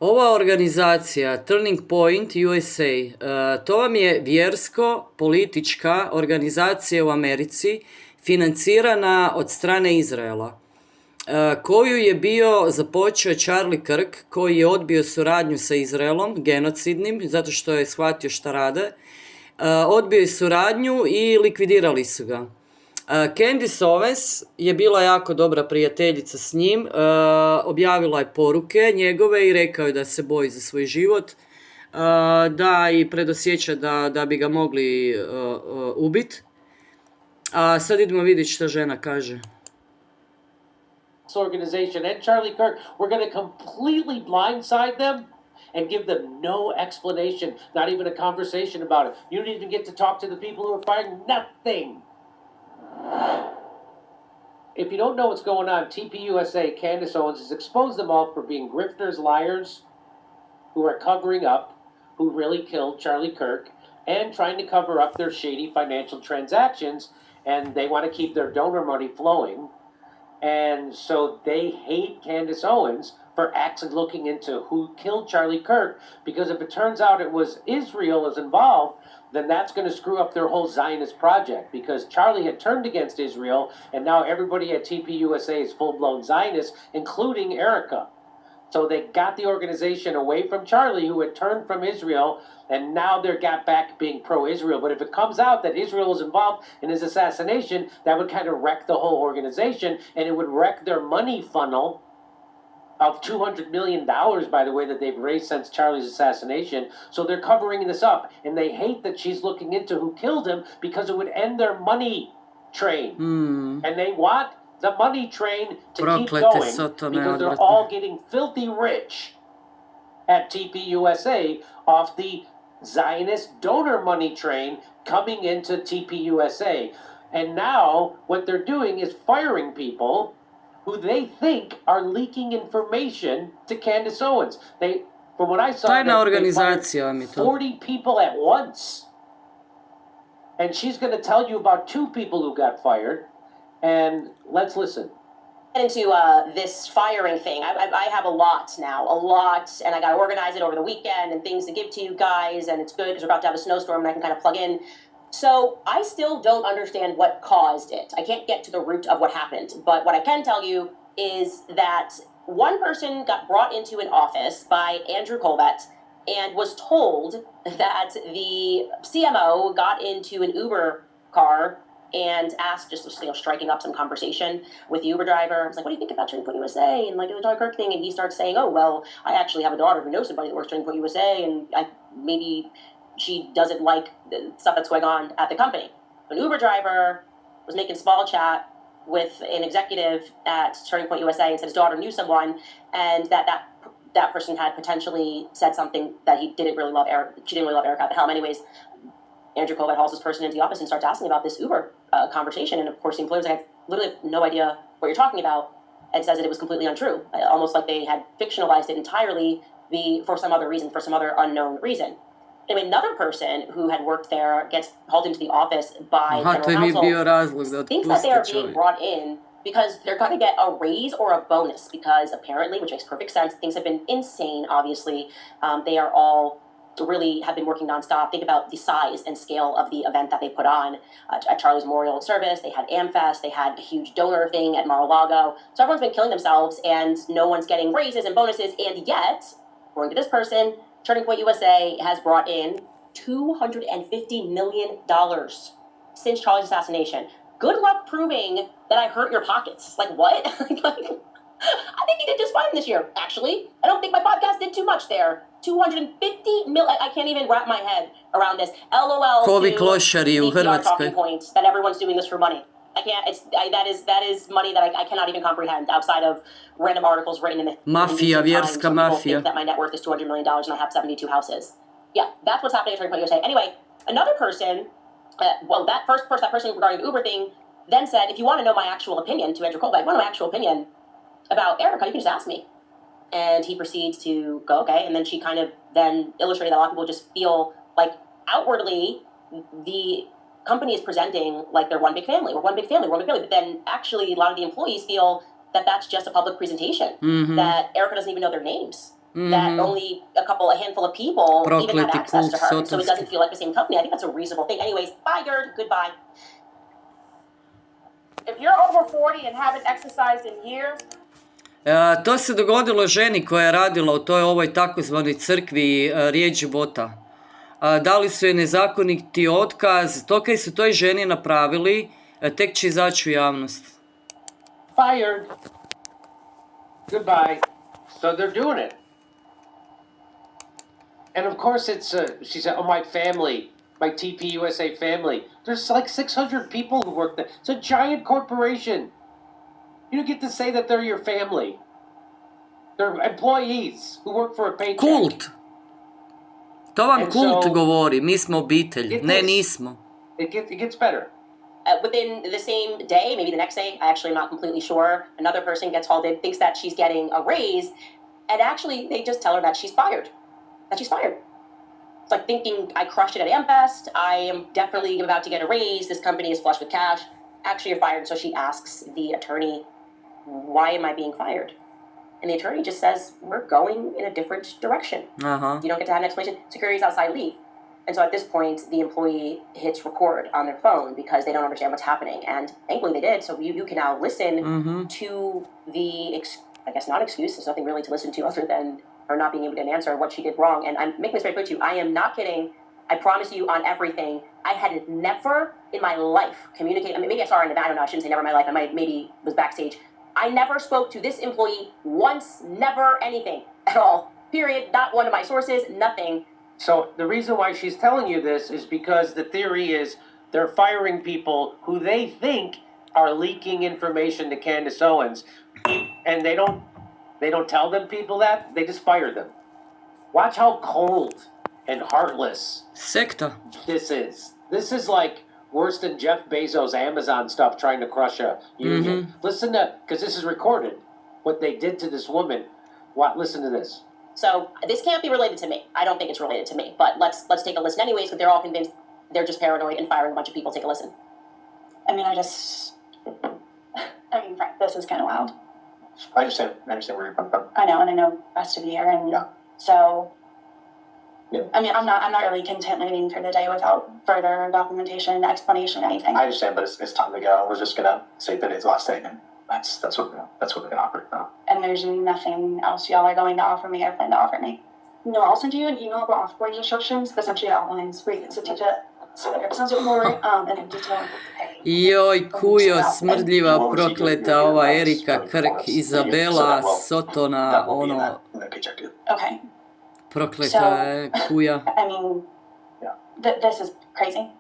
Ova organizacija Turning Point USA, to vam je vjersko-politička organizacija u Americi financirana od strane Izraela, koju je bio započeo Charlie Kirk, koji je odbio suradnju sa Izraelom, genocidnim, zato što je shvatio šta rade. Odbio je suradnju i likvidirali su ga. Candace Owens je bila jako dobra prijateljica s njim, objavila je poruke njegove i rekao je da se boji za svoj život, da i predosjeća da bi ga mogli ubiti. A sad idemo vidjeti što žena kaže. Organization and Charlie Kirk, we're going to completely blindside them and give them no explanation, not even a conversation about it. You don't even get to talk to the people who are firing nothing. If you don't know what's going on, TPUSA, Candace Owens, has exposed them all for being grifters, liars, who are covering up, who really killed Charlie Kirk, and trying to cover up their shady financial transactions, and they want to keep their donor money flowing. And so they hate Candace Owens for actually looking into who killed Charlie Kirk, because if it turns out it was Israel is involved, then that's going to screw up their whole Zionist project, because Charlie had turned against Israel, and now everybody at TPUSA is full-blown Zionists, including Erica. So they got the organization away from Charlie, who had turned from Israel, and now they're got back being pro-Israel. But if it comes out that Israel is involved in his assassination, that would kind of wreck the whole organization, and it would wreck their money funnel of $200 million, by the way, that they've raised since Charlie's assassination. So they're covering this up, and they hate that she's looking into who killed him, because it would end their money train. And they want the money train to keep going, because they're all getting filthy rich at TPUSA off the Zionist donor money train coming into TPUSA. And now what they're doing is firing people who they think are leaking information to Candace Owens. They, from what I saw, they fired 40 people at once. And she's going to tell you about 2 people who got fired. And let's listen. Into this firing thing. I have a lot now, and I got to organize it over the weekend and things to give to you guys, and it's good because we're about to have a snowstorm and I can kind of plug in. So I still don't understand what caused it. I can't get to the root of what happened, but what I can tell you is that one person got brought into an office by Andrew Colbert and was told that the CMO got into an Uber car and asked, just striking up some conversation with the Uber driver. I was like, what do you think about Turning Point USA and like the Charlie Kirk thing? And he starts saying, oh, well, I actually have a daughter who knows somebody that works Turning Point USA, and maybe she doesn't like the stuff that's going on at the company. An Uber driver was making small chat with an executive at Turning Point USA and said his daughter knew someone, and that person had potentially said something that he didn't really love Erica. She didn't really love Erica at the helm. Anyways, Andrew Colbert hauls this person into the office and starts asking about this Uber conversation. And of course, the employer's like, I literally have no idea what you're talking about, and says that it was completely untrue. Almost like they had fictionalized it entirely for some other reason, for some other unknown reason. Anyway, another person who had worked there gets hauled into the office by general counsel, thinks that they are being brought in because they're going to get a raise or a bonus, because apparently, which makes perfect sense, things have been insane, obviously. They are all really have been working nonstop. Think about the size and scale of the event that they put on at Charlie's Memorial Service. They had AmFest. They had a huge donor thing at Mar-a-Lago. So everyone's been killing themselves, and no one's getting raises and bonuses. And yet, according to this person, Turning Point USA has brought in $250 million since Charlie's assassination. Good luck proving that I hurt your pockets. Like, what? I think he did just fine this year, actually. I don't think my podcast did too much there. 250 million. I can't even wrap my head around this. LOL to the PR talking points that everyone's doing this for money. I can't. That is money that I cannot even comprehend outside of random articles written in the mafia, vjerska mafia. Think that my net worth is $200 million and I have 72 houses. Yeah, that's what's happening at Turning Point USA. Anyway, another person, that person regarding the Uber thing, then said, if you want to know my actual opinion, to Andrew Colbert, if you want to know my actual opinion about Erica, you can just ask me. And he proceeds to go, okay, and then she kind of then illustrated that a lot of people just feel like outwardly the company is presenting like they're one big family. We're one big family. But then actually a lot of the employees feel that that's just a public presentation, that Erica doesn't even know their names. that only a handful of people even have Prokleti access to kult her, so it sotonski. doesn't feel like the same company. I think that's a reasonable thing. Anyways, fired. Goodbye. If you're over 40 and haven't exercised in years, To se dogodilo ženi koja je radila u toj ovoj takozvanoj crkvi riječ života. Dali su je nezakoniti otkaz, to kaj su toj ženi napravili, tek će izaći u javnost. Fired. Goodbye. So they're doing it. And of course she said, oh, my family, my TPUSA family. There's like 600 people who work there. It's a giant corporation. You don't get to say that they're your family. They're employees who work for a paycheck. Kult! To vam And kult so- govori, mi smo obitelj. Get Ne, this. nismo. It gets better. Within the same day, maybe the next day, I actually am not completely sure, another person gets hauled in, thinks that she's getting a raise, and actually they just tell her that she's fired. That she's fired. It's like thinking, I crushed it at Ampest, I am definitely about to get a raise, this company is flush with cash. Actually, you're fired. So she asks the attorney, why am I being fired? And the attorney just says, we're going in a different direction. Aha. You don't get to have an explanation. Security's outside, leave. And so at this point, the employee hits record on their phone because they don't understand what's happening. And thankfully they did. So you can now listen to the, I guess not excuse. There's nothing really to listen to other than her not being able to get an answer what she did wrong. And I'm making this very clear to you. I am not kidding. I promise you on everything. I had never in my life communicated. I mean, maybe I saw her in the back. I don't know. I shouldn't say never in my life. I maybe was backstage. I never spoke to this employee once, never anything at all. Period. Not one of my sources, nothing. So the reason why she's telling you this is because the theory is they're firing people who they think are leaking information to Candace Owens, and they don't tell them people that, they just fire them. Watch how cold and heartless Sekta. this is. This is like worse than Jeff Bezos' Amazon stuff trying to crush a union. Listen to, because this is recorded, what they did to this woman. Listen to this. So this can't be related to me. I don't think it's related to me. But let's take a listen anyways, because they're all convinced they're just paranoid and firing a bunch of people. Take a listen. I mean, Frank, this is kind of wild. I understand where you're coming from. I know, and I know rest of the year, and Yeah. so. Yeah. I mean, I'm not really content leaving for the day without further documentation, explanation, anything. I understand, but it's time to go. We're just gonna say that it's last day, and that's what we're gonna operate now. And there's nothing else y'all are going to offer me or plan to offer me. No, I'll send you an email about offboarding instructions. Essentially outlines where you can subject it. So it sounds more and in detail. Joj, kujo, smrdljiva, prokleta, ova Erika, Krk, Izabela, Sotona, That will be in ono, that paycheck too. Okay. prokleta je kuja. I mean, Yeah. this is crazy.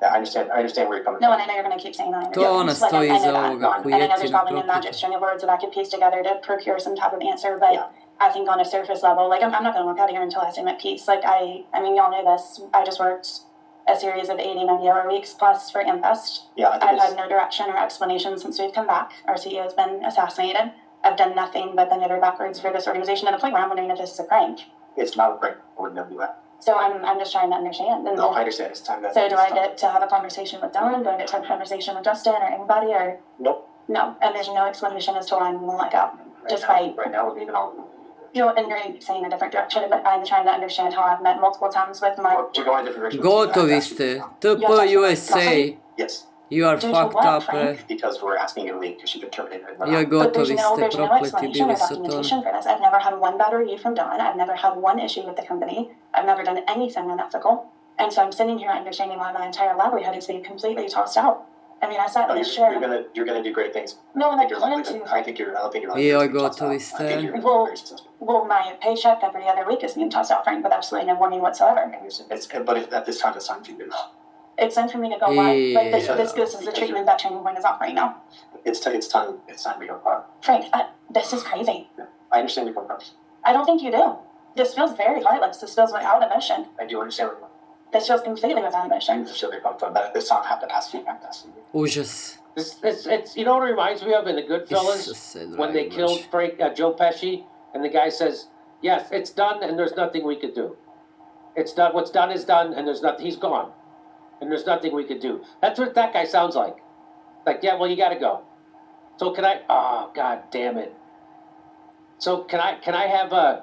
Yeah, I understand where you're coming No, from. and I know you're going to keep saying that. To ona stoji I know iza that. ovoga And I know there's kujetina, probably a magic prokleta. string of words that I could piece together to procure some type of answer, but Yeah. I think on a surface level, like I'm not going to walk out of here until I say my piece. Like I mean, y'all know this. I just worked a series of 80, 90-hour weeks plus for Ampest. Yeah, I think I've had no direction or explanation since we've come back. Our CEO has been assassinated. I've done nothing but bend over backwards for this organization to the point where I'm wondering if this is a prank. it's not a break. I would never do that. So I'm just trying to understand. And No, I understand. It's time to. so do I get to have a conversation with Dylan? Do I get to have a conversation with Justin or anybody? Or Nope. no? And there's no explanation as to why I'm going to let go. Right now, we're leaving all. And you're saying a different direction, but I'm trying to understand how I've met multiple times with my. We're going a different direction. Gotovi ste. TPUSA. Yes, You are Due to fucked what, up. Frank? because we're asking you to leave because you've been terminated. Joj, But there's gotovi ste, there's no prokleti explanation bili or Sotona. documentation for this. I've never had one bad review from Don. I've never had one issue with the company. I've never done anything unethical. And so I'm sitting here understanding why my entire livelihood is being completely tossed out. I mean, I sat No, in this chair. you're gonna do great things. No, and I I plan to. don't think you're. Joj, gotovi ste. I think you're Well- very successful. Well, my paycheck every other week is being tossed out, Frank, with absolutely no warning whatsoever. But at this time, it's time for you to. It's time for me to go live. Like Yeah. this is the treatment that training point is offering now. It's time. It's time to go far. Frank, this is crazy. I understand where you're coming from. I don't think you do. This feels very heartless. This feels without emotion. I do understand where you're coming This feels completely without from. I emotion. understand where you're coming from. But at this time, I have to pass feedback. Užas. It's you know what it reminds me of in the Goodfellas Isuse, when they dragi killed Bože. Joe Pesci and the guy says, "Yes, it's done, and there's nothing we could do. It's done. What's done is done, and there's nothing. He's gone, and there's nothing we could do." That's what that guy sounds like. Like, yeah, well, you got to go. So can I? Oh, God damn it! So can I have a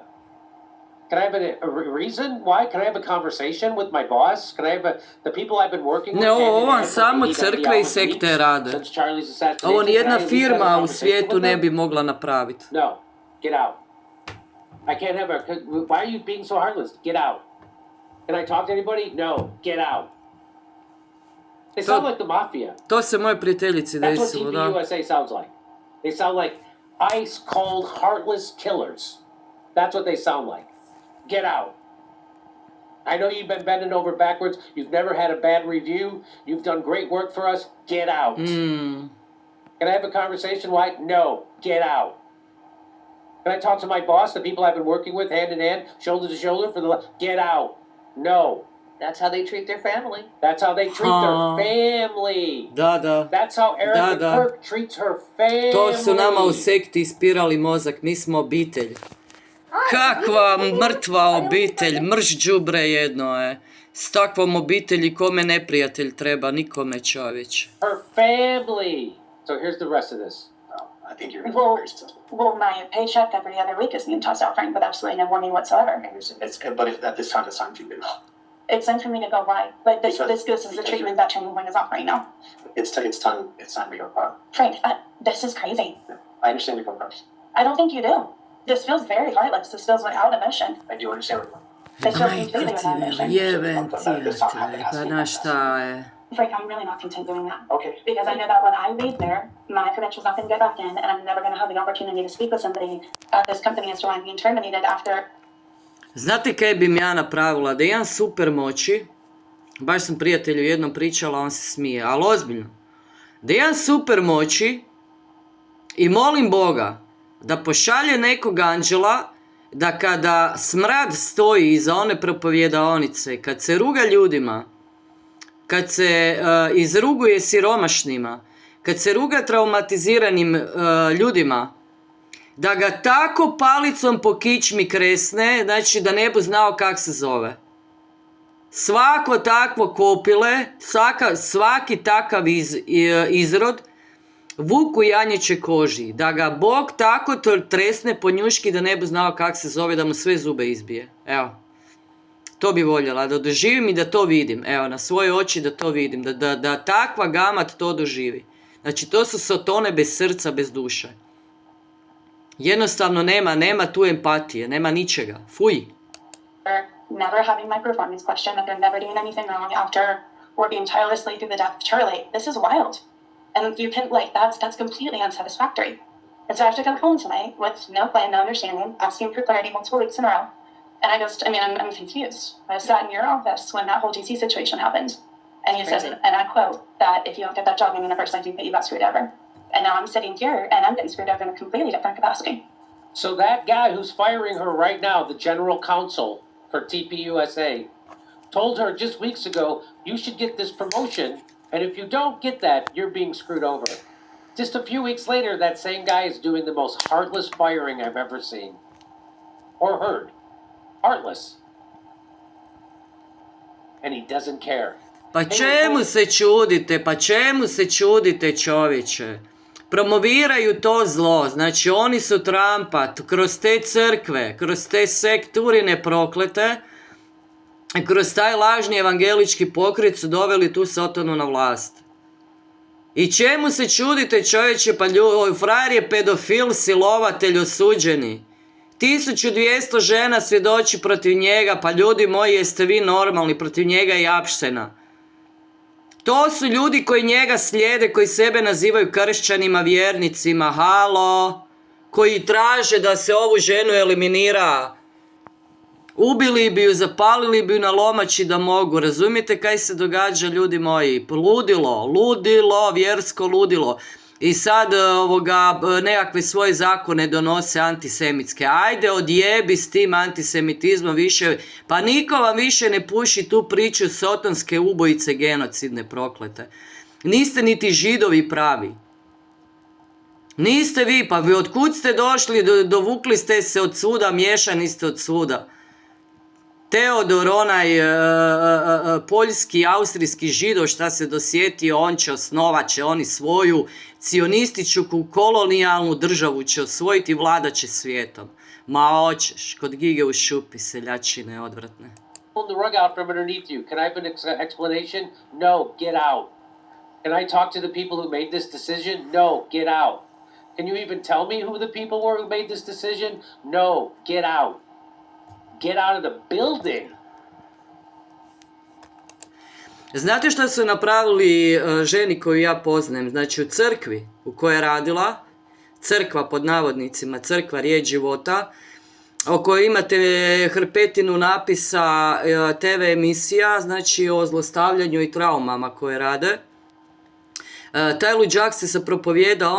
reason why? Can I have a conversation with my boss? Can I have the people I've been working with? Ne, ovo vam samo crkve i sekte rade. Since Charlie's assassination. Ovo nijedna Can I at least have a firma u conversation svijetu with ne them? bi mogla napraviti. No, get out. I can't have why are you being so heartless? Get out. Can I talk to anybody? No, get out. They sound like the mafia. To se moje prijateljici That's what desilo, da. TPUSA sounds like. They sound like ice cold, heartless killers. That's what they sound like. Get out. I know you've been bending over backwards. You've never had a bad review. You've done great work for us. Get out. Can I have a conversation? Why? No. Get out. Can I talk to my boss, the people I've been working with, hand in hand, shoulder to shoulder for the... Get out. No. That's how they treat their family. That's how they treat their family. Da, da. That's how Erica Da. Kirk treats her family. To su nama u sekti ispirali mozak, mi smo obitelj. Kakva mrtva obitelj, mrš đubre jedno je. S takvom obitelji kome neprijatelj treba, nikome čovječ. Her family. So here's the rest of this. I think you're going to be Well, very successful. well, my paycheck every other week is being tossed out, Frank, with absolutely no warning whatsoever. But if at this time it's time to do. It's time for me to go. Why? Like this is the Because treatment that Training Point is offering now. It's time to go. Frank, this is crazy. I understand your point. I don't think you do. This feels very heartless. This feels without emotion. I do understand what This feels Majko completely ti without emotion. jebem ti, pa na šta je. Frank, I'm really not content doing that. Okay. Because I know that when I leave there, my credentials not going to get back in, and I'm never going to have the opportunity to speak with somebody at this company as to why I'm being terminated after. Znate kaj bi mi ja napravila? Da imam super moći, baš sam prijatelju jednom pričala, on se smije, ali ozbiljno. Da imam super moći i molim Boga da pošalje nekog anđela, da kada smrad stoji iza one propovjedaonice, kad se ruga ljudima, kad se izruguje siromašnima, kad se ruga traumatiziranim ljudima, da ga tako palicom po kičmi kresne, znači da ne bu znao kak se zove. Svako takvo kopile, svaki takav izrod, vuk u janjeće koži, da ga Bog tako tresne po njuški da ne bu znao kak se zove, da mu sve zube izbije. Evo, to bi voljela, da doživim i da to vidim, evo, na svoje oči da to vidim, da takva gamat to doživi. Znači, to su sotone bez srca, bez duše. Jednostavno nema tu empatije, nema ničega. Fuj. Never having my performance questioned, after never doing anything wrong, after working tirelessly through the death of Charlie. This is wild. And you can, like, that's completely unsatisfactory. And so I have to come home tonight with no plan, no understanding, asking for clarity multiple weeks in a row. And I'm confused. I sat in your office when that whole GC situation happened. And you said, and I quote, that if you don't get that job in the universe, I think that you got screwed over. And now I'm sitting here and I'm getting screwed over in a completely different capacity. So that guy who's firing her right now, the general counsel for TPUSA, told her just weeks ago, you should get this promotion, and if you don't get that, you're being screwed over. Just a few weeks later, that same guy is doing the most heartless firing I've ever seen. Or heard. Heartless. And he doesn't care. Pa čemu se čudite čovječe? Promoviraju to zlo, znači oni su Trumpa kroz te crkve, kroz te sekturine proklete, kroz taj lažni evangelički pokret su doveli tu sotonu na vlast. I čemu se čudite čovječe, pa frajer je pedofil, silovatelj, osuđeni. 1200 žena svjedoči protiv njega, pa ljudi moji, jeste vi normalni, protiv njega i apštena. To su ljudi koji njega slijede, koji sebe nazivaju kršćanima, vjernicima, halo, koji traže da se ovu ženu eliminira. Ubili bi ju, zapalili bi ju na lomači da mogu. Razumijete kaj se događa, ljudi moji? Ludilo, vjersko ludilo. I sad nekakve svoje zakone donose antisemitske. Ajde, odjebi s tim antisemitizmom više. Pa niko vam više ne puši tu priču sotonske ubojice genocidne proklete. Niste niti židovi pravi. Niste vi, pa vi otkud ste došli, dovukli ste se od svuda, miješani ste od svuda. Teodor, onaj poljski, austrijski židov šta se dosjetio, on će osnovat će oni svoju cionističku kolonijalnu državu će osvojiti i vladat će svijetom. Ma hoćeš, kod gige u šupi, seljačine odvratne. Pull the rug out from underneath you. Can I have an explanation? No, get out. Can I talk to the people who made this decision? No, get out. Can you even tell me who the people were who made this decision? No, get out. Get out of the building. Znate što su napravili ženi koju ja poznajem? Znači u crkvi u kojoj je radila, crkva pod navodnicima, crkva riječ života, o kojoj imate hrpetinu napisa TV emisija, znači o zlostavljanju i traumama koje rade. Taj luđak se propovjeda,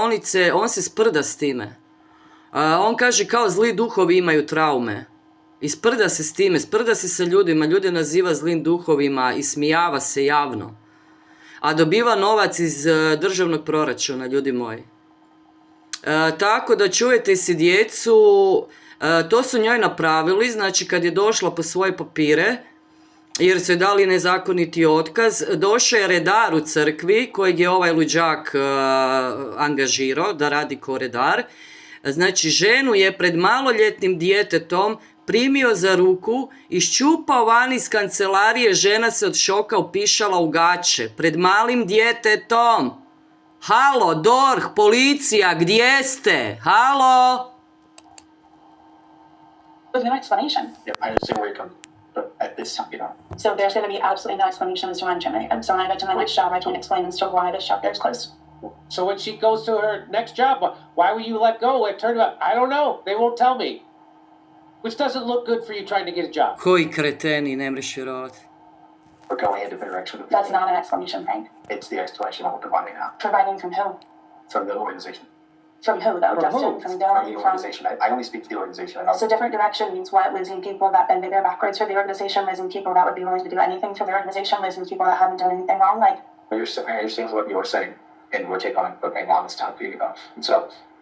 on se sprda s time. On kaže kao zli duhovi imaju traume. I sprda se s time, sprda se sa ljudima, ljude naziva zlim duhovima i smijava se javno. A dobiva novac iz državnog proračuna, ljudi moji. Tako da čujete si djecu, to su njoj napravili, znači kad je došla po svoje papire, jer su joj dali nezakoniti otkaz, došao je redar u crkvi, kojeg je ovaj luđak angažirao da radi ko redar. Znači ženu je pred maloljetnim djetetom primio za ruku, iščupao van iz kancelarije, žena se od šoka upišala u gaće, pred malim djetetom. Halo, DORH, policija, gdje ste? Halo? With no explanation. Yeah, I understand where you're coming, but at this time, you know. So there's going to be absolutely no explanation as to why I'm terminated. So when I get to my next job, I can explain as to why this chapter is closed. So when she goes to her next job, why were you let go? It turned out, I don't know. They won't tell me. Which doesn't look good for you trying to get a job. Koji kreteni, ne mreš vjerovati. We're going in a different direction. That's not an explanation, Frank. It's the explanation that we're providing now. Providing from who? From the organization. From who, though? From Justin, who? from From Dylan, the from... organization. I only speak to the organization. I don't. So different direction means what? Losing people that bend bigger backwards for the organization, losing people that would be willing to do anything for the organization, losing people that haven't done anything wrong, like... I understand what you're saying, and we're taking on it, but right now it's time for you to go. And so,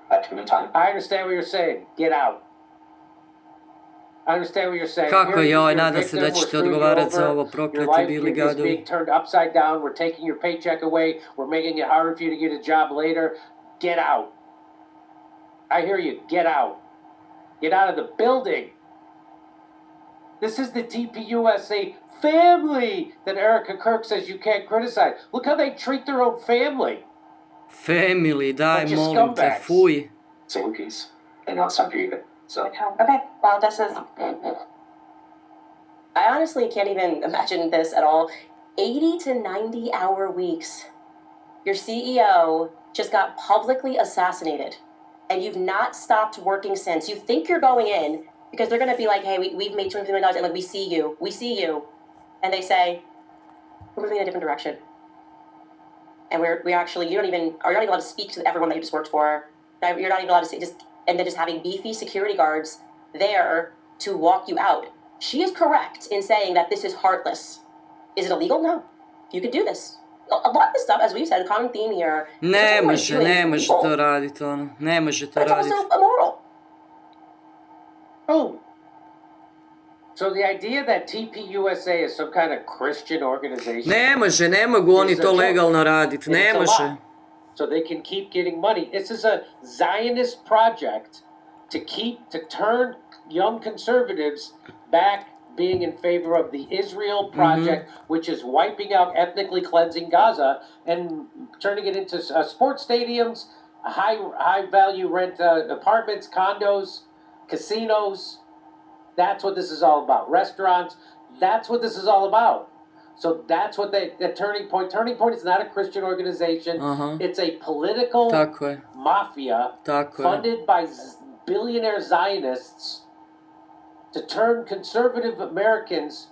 at the meantime, I understand what you're saying. Get out. I understand what you're saying. Kako Here, joj, you're a nadam se victim, da we're ćete screwing you odgovarat za over. ovo, Your prokleti life bili is gadovi. being turned upside down. We're taking your paycheck away. We're making it harder for you to get a job later. Get out. I hear you. Get out. Get out of the building. This is the TPUSA family that Erica Kirk says you can't criticize. Look how they treat their own family. Family, daj, Bunch of molim te, scumbags. fuj. say your piece, and now it's time for you to go. So, Like how? Okay, well, this is... I honestly can't even imagine this at all. 80 to 90 hour weeks. Your CEO just got publicly assassinated, and you've not stopped working since. You think you're going in because they're going to be like, hey, we've made $250 million, and like, we see you. And they say, we're moving in a different direction. And you're not even allowed to speak to everyone that you just worked for. You're not even allowed to say, and they're just having beefy security guards there to walk you out. She is correct in saying that this is heartless. Is it illegal? No. You could do this. A lot of this stuff, as we've said, a common theme here. Ne može to raditi, ono. Ne može to But it's raditi. also immoral. Oh. So the idea that TPUSA is some kind of Christian organization. Ne mogu oni to legalno raditi, ne It's a može. lie. So they can keep getting money. This is a Zionist project to turn young conservatives back being in favor of the Israel project, which is wiping out, ethnically cleansing Gaza and turning it into sports stadiums, high value rent apartments, condos, casinos. That's what this is all about. Restaurants. That's what this is all about. So that's what the Turning Point. Turning Point is not a Christian organization. It's a political Tako je, mafia tako je. funded by billionaire Zionists to turn conservative Americans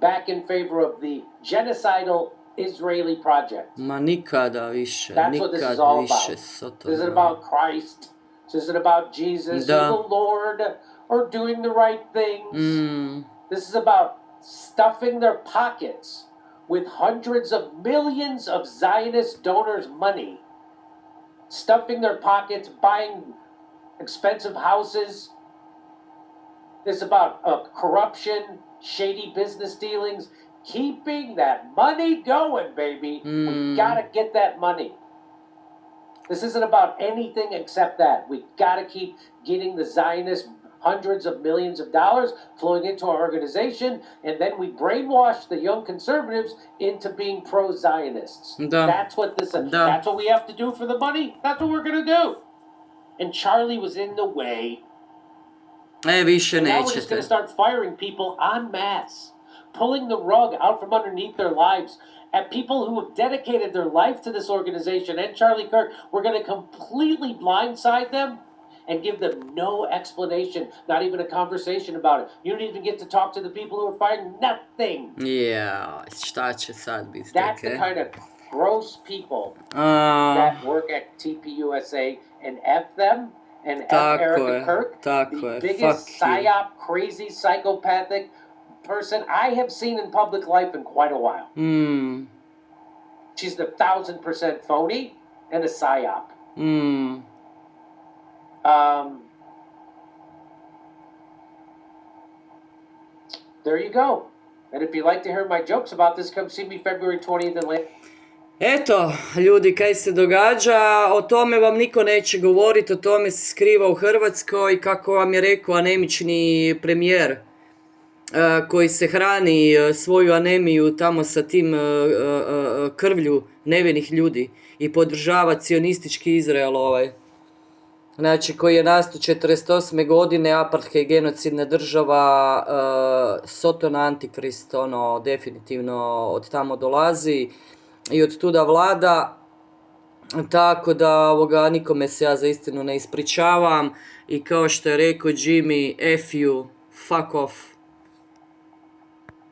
back in favor of the genocidal Israeli project. Ma nikada više, That's what this is nikada all više. about. This isn't about Christ. This isn't about Jesus or Da. the Lord or doing the right things. Mm, This is about stuffing their pockets with hundreds of millions of Zionist donors' money. Stuffing their pockets, buying expensive houses. This is about corruption, shady business dealings, keeping that money going, baby. We gotta get that money. This isn't about anything except that. We gotta keep getting the Zionists hundreds of millions of dollars flowing into our organization, and then we brainwash the young conservatives into being pro-Zionists. Da. That's what this is. Da. That's what we have to do for the money. That's what we're gonna do. And Charlie was in the way. Više And now we're just nećete. going to start firing people en masse, pulling the rug out from underneath their lives. At people who have dedicated their life to this organization and Charlie Kirk, we're going to completely blindside them and give them no explanation, not even a conversation about it. You don't even get to talk to the people who are firing nothing. Ja, šta će sad biti? That's the kind of gross people that work at TPUSA, and F them. And F Tako Erica je, Kirk, tako the je, biggest fuck you. psyop, crazy, psychopathic person I have seen in public life in quite a while. She's the 1000% phony and a psyop. There you go. And if you'd like to hear my jokes about this, come see me February 20th in Atlanta. Eto, ljudi, kaj se događa, o tome vam niko neće govoriti, o tome se skriva u Hrvatskoj, kako vam je rekao anemični premijer, koji se hrani svoju anemiju tamo sa tim krvlju nevinih ljudi i podržava cionistički Izrael znači koji je nastao 48. godine, apartheid, genocidna država, Sotona Antikrist, definitivno od tamo dolazi i od tuda vlada, tako da nikome se ja za istinu ne ispričavam i kao što je rekao Jimmy, F you, fuck off.